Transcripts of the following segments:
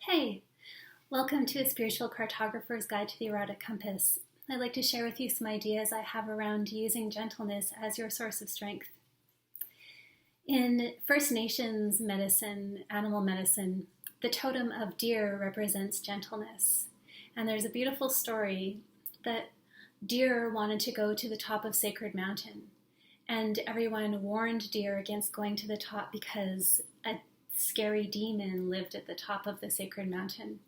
Hey, welcome to A Spiritual Cartographer's Guide to the Erotic Compass. I'd like to share with you some ideas I have around using gentleness as your source of strength. In First Nations medicine, animal medicine, the totem of deer represents gentleness. And there's a beautiful story that deer wanted to go to the top of Sacred Mountain. And everyone warned deer against going to the top because a scary demon lived at the top of the sacred mountain.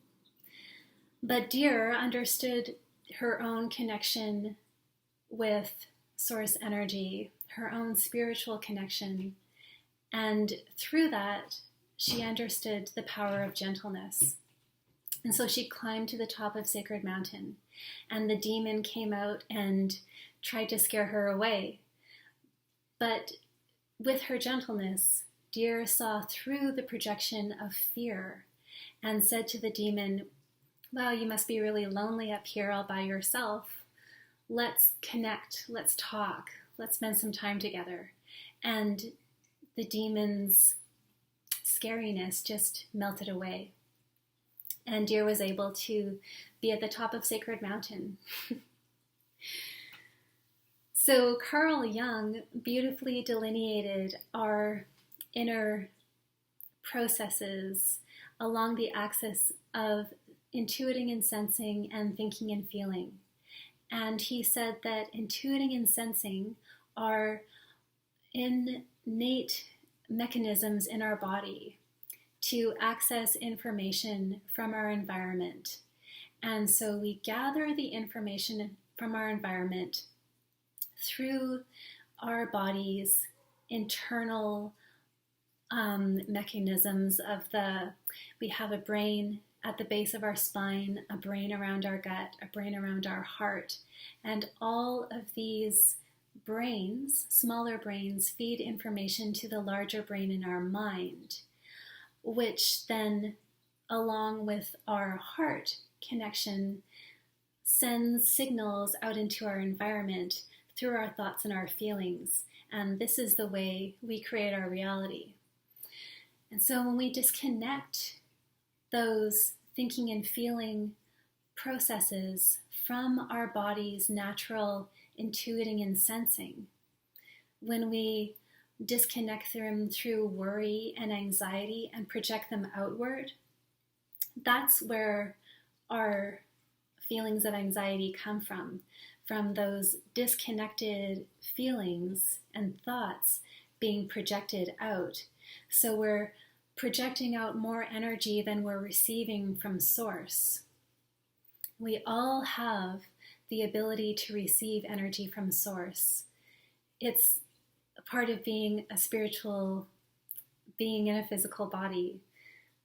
But deer understood her own connection with source energy, her own spiritual connection, and through that, she understood the power of gentleness. And so she climbed to the top of Sacred Mountain, and the demon came out and tried to scare her away. But with her gentleness, Deer saw through the projection of fear and said to the demon, "Wow, you must be really lonely up here all by yourself. Let's connect, let's talk, let's spend some time together." And the demon's scariness just melted away. And Deer was able to be at the top of Sacred Mountain. So Carl Jung beautifully delineated our inner processes along the axis of intuiting and sensing and thinking and feeling. And he said that intuiting and sensing are innate mechanisms in our body to access information from our environment. And so we gather the information from our environment through our body's internal mechanisms we have a brain at the base of our spine, a brain around our gut, a brain around our heart, and all of these brains, smaller brains, feed information to the larger brain in our mind, which then, along with our heart connection, sends signals out into our environment through our thoughts and our feelings. And this is the way we create our reality. And so when we disconnect those thinking and feeling processes from our body's natural intuiting and sensing, when we disconnect them through worry and anxiety and project them outward, that's where our feelings of anxiety come from those disconnected feelings and thoughts being projected out. So we're projecting out more energy than we're receiving from source. We all have the ability to receive energy from source. It's a part of being a spiritual being in a physical body.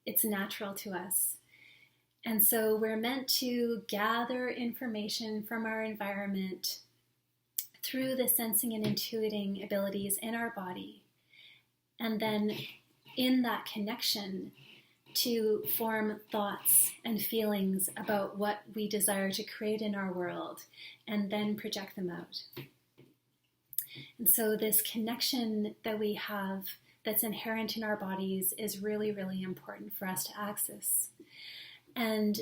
It's natural to us. And so we're meant to gather information from our environment through the sensing and intuiting abilities in our body. And then in that connection to form thoughts and feelings about what we desire to create in our world and then project them out. And so this connection that we have that's inherent in our bodies is really, really important for us to access. And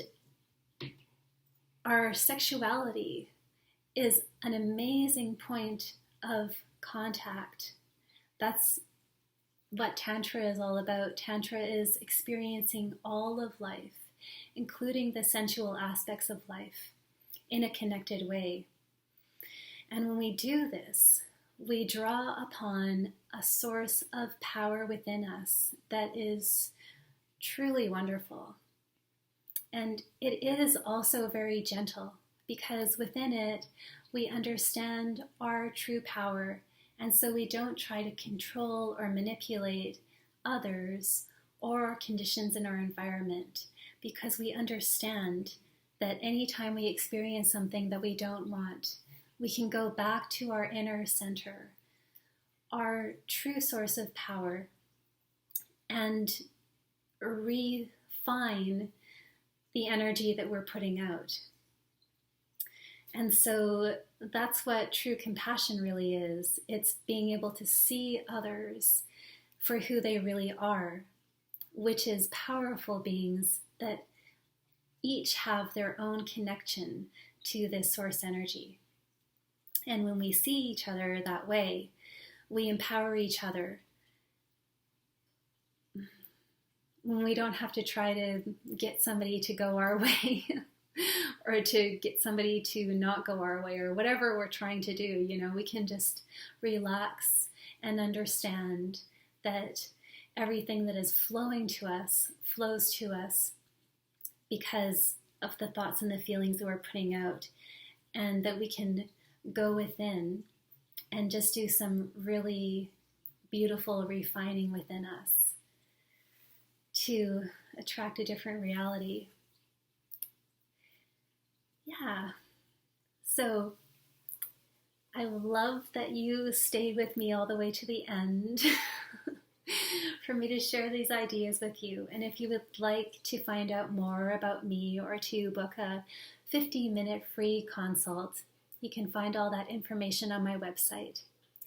our sexuality is an amazing point of contact. That's what Tantra is all about. Tantra is experiencing all of life, including the sensual aspects of life, in a connected way. And when we do this, we draw upon a source of power within us that is truly wonderful. And it is also very gentle, because within it, we understand our true power. And so we don't try to control or manipulate others or conditions in our environment, because we understand that anytime we experience something that we don't want, we can go back to our inner center, our true source of power, and refine the energy that we're putting out. And so that's what true compassion really is. It's being able to see others for who they really are, which is powerful beings that each have their own connection to this source energy. And when we see each other that way, we empower each other. When we don't have to try to get somebody to go our way or to get somebody to not go our way, or whatever we're trying to do, we can just relax and understand that everything that is flowing to us flows to us because of the thoughts and the feelings that we're putting out, and that we can go within and just do some really beautiful refining within us to attract a different reality. Yeah. So I love that you stayed with me all the way to the end for me to share these ideas with you. And if you would like to find out more about me or to book a 50-minute free consult, you can find all that information on my website.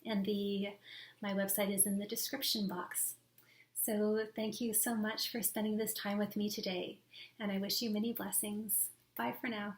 And my website is in the description box. So thank you so much for spending this time with me today, and I wish you many blessings. Bye for now.